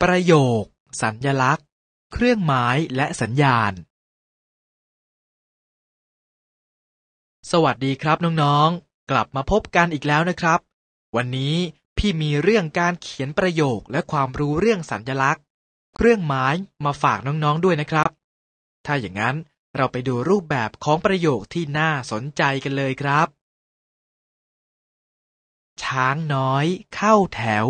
ประโยคสัญลักษณ์เครื่องหมายและสัญญาณสวัสดีครับน้องๆกลับมาพบกันอีกแล้วนะครับวันนี้พี่มีเรื่องการเขียนประโยคและความรู้เรื่องสัญลักษณ์เครื่องหมายมาฝากน้องๆด้วยนะครับถ้าอย่างนั้นเราไปดูรูปแบบของประโยคที่น่าสนใจกันเลยครับช้างน้อยเข้าแถว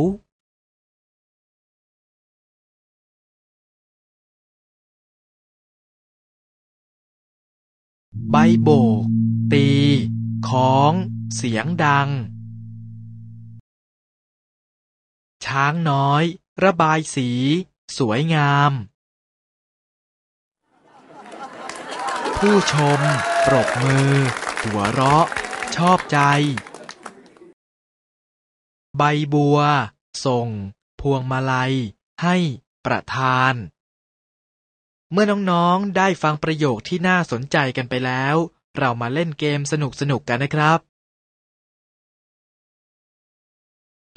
ใบโบกตีค้องเสียงดังช้างน้อยระบายสีสวยงามผู้ชมปรบมือหัวเราะชอบใจใบบัวส่งพวงมาลัยให้ประธานเมื่อน้องๆได้ฟังประโยคที่น่าสนใจกันไปแล้วเรามาเล่นเกมสนุกๆกันนะครับ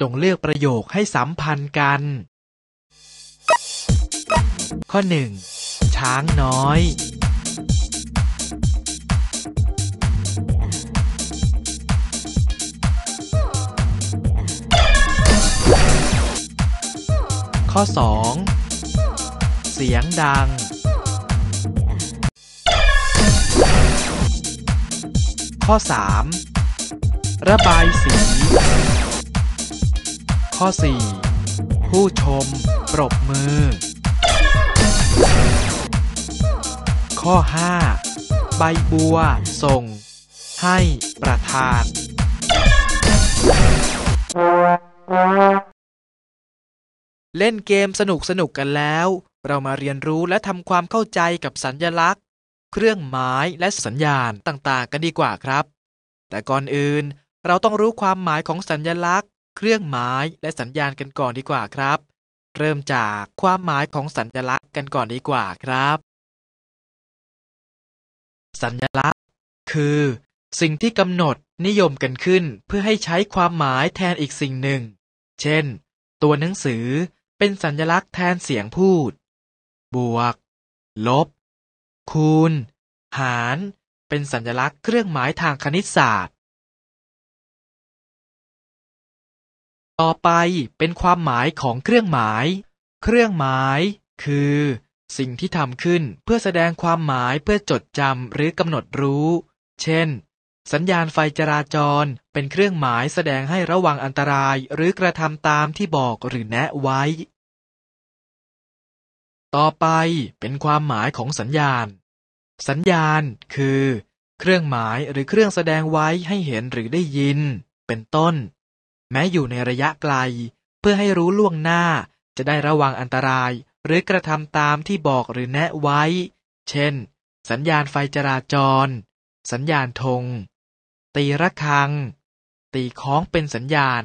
จงเลือกประโยคให้สัมพันธ์กันข้อ 1. ช้างน้อยข้อ 2. เสียงดังข้อ 3. ระบายสีข้อ 4. ผู้ชมปรบมือข้อ 5. ใบบัวส่งให้ประธานเล่นเกมสนุกกันแล้วเรามาเรียนรู้และทำความเข้าใจกับสัญลักษณ์เครื่องหมายและสัญญาณต่างๆกันดีกว่าครับแต่ก่อนอื่นเราต้องรู้ความหมายของสัญลักษณ์เครื่องหมายและสัญญาณกันก่อนดีกว่าครับเริ่มจากความหมายของสัญลักษณ์กันก่อนดีกว่าครับสัญลักษณ์คือสิ่งที่กำหนดนิยมกันขึ้นเพื่อให้ใช้ความหมายแทนอีกสิ่งหนึ่งเช่นตัวหนังสือเป็นสัญลักษณ์แทนเสียงพูดบวกลบคูณหารเป็นสัญลักษณ์เครื่องหมายทางคณิตศาสตร์ต่อไปเป็นความหมายของเครื่องหมายเครื่องหมายคือสิ่งที่ทำขึ้นเพื่อแสดงความหมายเพื่อจดจำหรือกำหนดรู้เช่นสัญญาณไฟจราจรเป็นเครื่องหมายแสดงให้ระวังอันตรายหรือกระทำตามที่บอกหรือแนะไว้ต่อไปเป็นความหมายของสัญญาณสัญญาณคือเครื่องหมายหรือเครื่องแสดงไว้ให้เห็นหรือได้ยินเป็นต้นแม้อยู่ในระยะไกลเพื่อให้รู้ล่วงหน้าจะได้ระวังอันตรายหรือกระทำตามที่บอกหรือแนะไว้เช่นสัญญาณไฟจราจรสัญญาณธงตีระฆังตีค้องเป็นสัญญาณ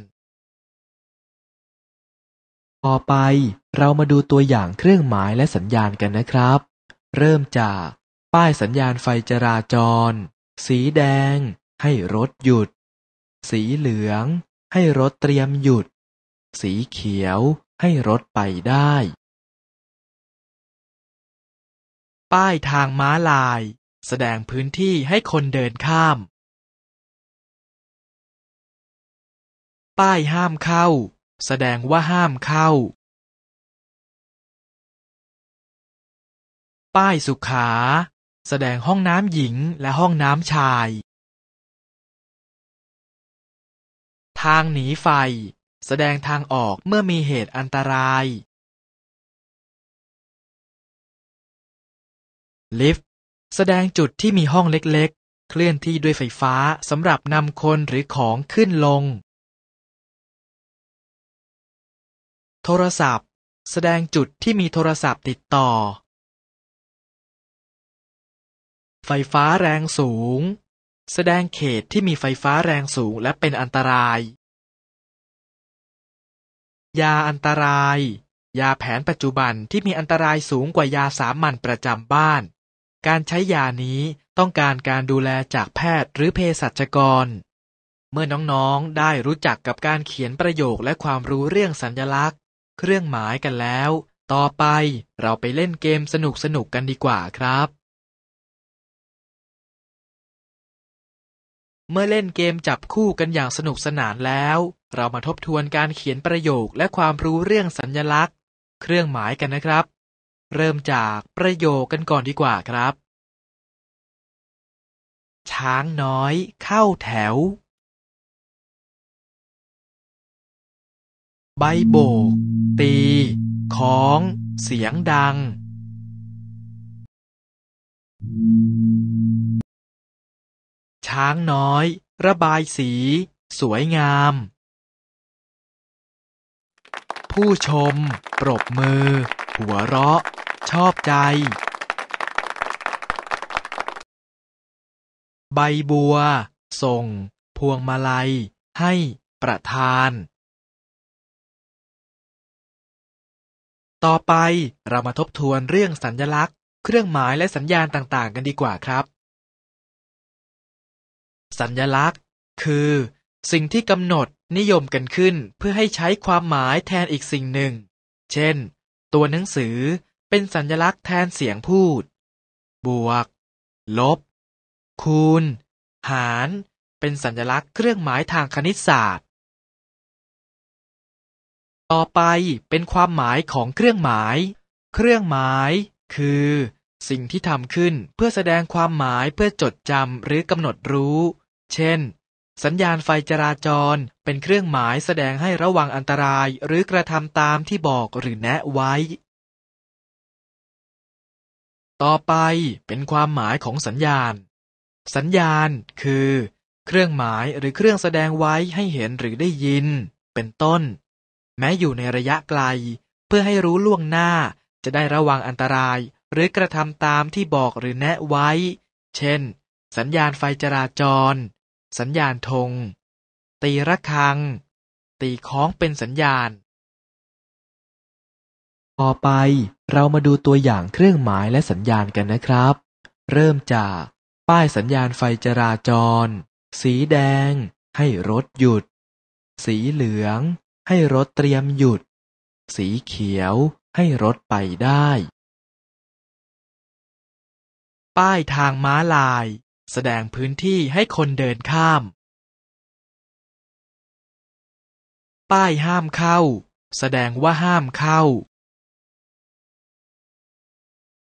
ต่อไปเรามาดูตัวอย่างเครื่องหมายและสัญญาณกันนะครับเริ่มจากป้ายสัญญาณไฟจราจรสีแดงให้รถหยุดสีเหลืองให้รถเตรียมหยุดสีเขียวให้รถไปได้ป้ายทางม้าลายแสดงพื้นที่ให้คนเดินข้ามป้ายห้ามเข้าแสดงว่าห้ามเข้าป้ายสุขาแสดงห้องน้ำหญิงและห้องน้ำชายทางหนีไฟแสดงทางออกเมื่อมีเหตุอันตรายลิฟต์แสดงจุดที่มีห้องเล็กๆเคลื่อนที่ด้วยไฟฟ้าสำหรับนำคนหรือของขึ้นลงโทรศัพท์แสดงจุดที่มีโทรศัพท์ติดต่อไฟฟ้าแรงสูงแสดงเขตที่มีไฟฟ้าแรงสูงและเป็นอันตรายยาอันตรายยาแผนปัจจุบันที่มีอันตรายสูงกว่ายาสามัญประจำบ้านการใช้ยานี้ต้องการการดูแลจากแพทย์หรือเภสัชกรเมื่อน้องๆได้รู้จักกับการเขียนประโยคและความรู้เรื่องสัญลักษณ์ เครื่องหมายกันแล้ว ต่อไปเราไปเล่นเกมสนุกกันดีกว่าครับเมื่อเล่นเกมจับคู่กันอย่างสนุกสนานแล้วเรามาทบทวนการเขียนประโยคและความรู้เรื่องสัญลักษณ์เครื่องหมายกันนะครับเริ่มจากประโยคกันก่อนดีกว่าครับช้างน้อยเข้าแถวใบโบกตีค้องเสียงดังช้างน้อยระบายสีสวยงามผู้ชมปรบมือหัวเราะชอบใจใบบัวส่งพวงมาลัยให้ประธานต่อไปเรามาทบทวนเรื่องสัญลักษณ์เครื่องหมายและสัญญาณต่างๆกันดีกว่าครับสัญลักษณ์คือสิ่งที่กำหนดนิยมกันขึ้นเพื่อให้ใช้ความหมายแทนอีกสิ่งหนึ่งเช่นตัวหนังสือเป็นสัญลักษณ์แทนเสียงพูดบวกลบคูณหารเป็นสัญลักษณ์เครื่องหมายทางคณิตศาสตร์ต่อไปเป็นความหมายของเครื่องหมายเครื่องหมายคือสิ่งที่ทำขึ้นเพื่อแสดงความหมายเพื่อจดจำหรือกำหนดรู้เช่นสัญญาณไฟจราจรเป็นเครื่องหมายแสดงให้ระวังอันตรายหรือกระทำตามที่บอกหรือแนะไว้ต่อไปเป็นความหมายของสัญญาณสัญญาณคือเครื่องหมายหรือเครื่องแสดงไว้ให้เห็นหรือได้ยินเป็นต้นแม้อยู่ในระยะไกลเพื่อให้รู้ล่วงหน้าจะได้ระวังอันตรายหรือกระทำตามที่บอกหรือแนะไว้เช่นสัญญาณไฟจราจรสัญญาณธงตีระฆังตีค้องเป็นสัญญาณต่อไปเรามาดูตัวอย่างเครื่องหมายและสัญญาณกันนะครับเริ่มจากป้ายสัญญาณไฟจราจรสีแดงให้รถหยุดสีเหลืองให้รถเตรียมหยุดสีเขียวให้รถไปได้ป้ายทางม้าลายแสดงพื้นที่ให้คนเดินข้ามป้ายห้ามเข้าแสดงว่าห้ามเข้า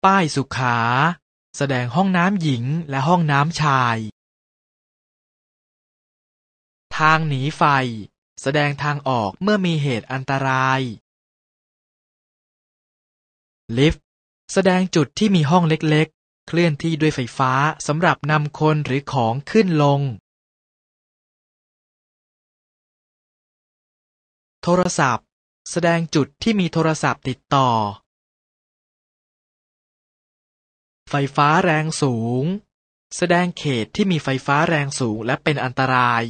ป้ายสุขาแสดงห้องน้ำหญิงและห้องน้ำชายทางหนีไฟแสดงทางออกเมื่อมีเหตุอันตรายลิฟต์แสดงจุดที่มีห้องเล็กๆเคลื่อนที่ด้วยไฟฟ้าสำหรับนำคนหรือของขึ้นลงโทรศัพท์แสดงจุดที่มีโทรศัพท์ติดต่อไฟฟ้าแรงสูงแสดงเขตที่มีไฟฟ้าแรงสูงและเป็นอันตราย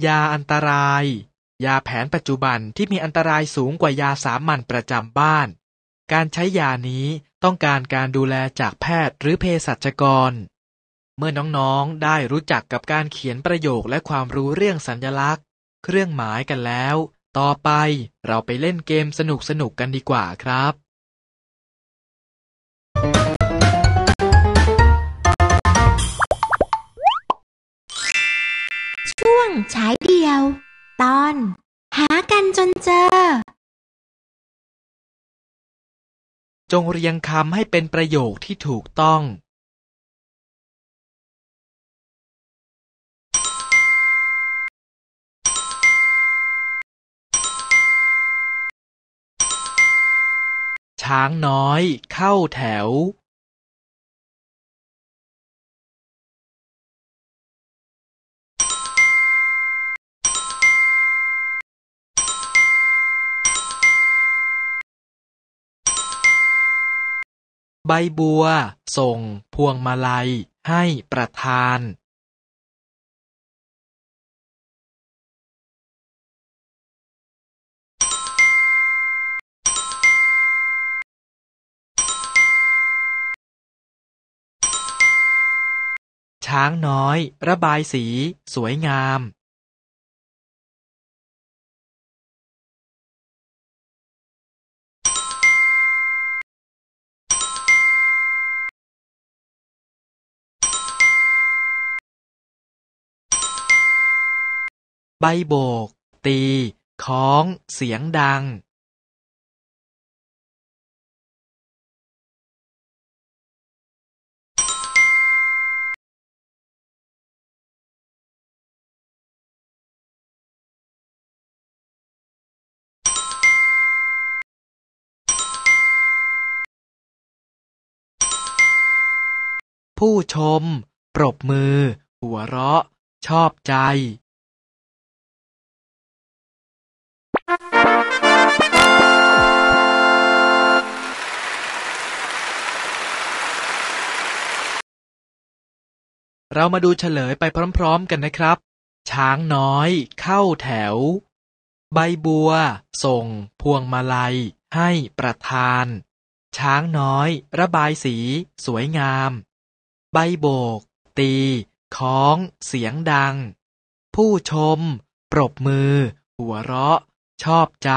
ยาอันตรายยาแผนปัจจุบันที่มีอันตรายสูงกว่ายาสามัญประจำบ้านการใช้ยานี้ต้องการการดูแลจากแพทย์หรือเภสัชกรเมื่อน้องๆได้รู้จักกับการเขียนประโยคและความรู้เรื่องสัญลักษณ์เครื่องหมายกันแล้วต่อไปเราไปเล่นเกมสนุกกันดีกว่าครับช่วงฉายเดี่ยวตอนหากันจนเจอจงเรียงคำให้เป็นประโยคที่ถูกต้องช้างน้อยเข้าแถวใบบัวส่งพวงมาลัยให้ประธานช้างน้อยระบายสีสวยงาม ใบโบก ตีคล้องเสียงดังผู้ชมปรบมือหัวเราะชอบใจเรามาดูเฉลยไปพร้อมๆกันนะครับ ช้างน้อยเข้าแถว ใบบัวส่งพวงมาลัยให้ประธาน ช้างน้อยระบายสีสวยงาม ใบโบก ตีคล้องเสียงดัง ผู้ชมปรบมือหัวเราะชอบใจ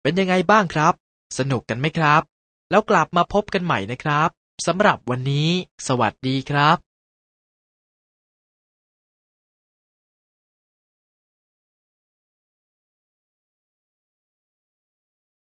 เป็นยังไงบ้างครับสนุกกันไหมครับแล้วกลับมาพบกันใหม่นะครับสำหรับวันนี้สวัสดีครับ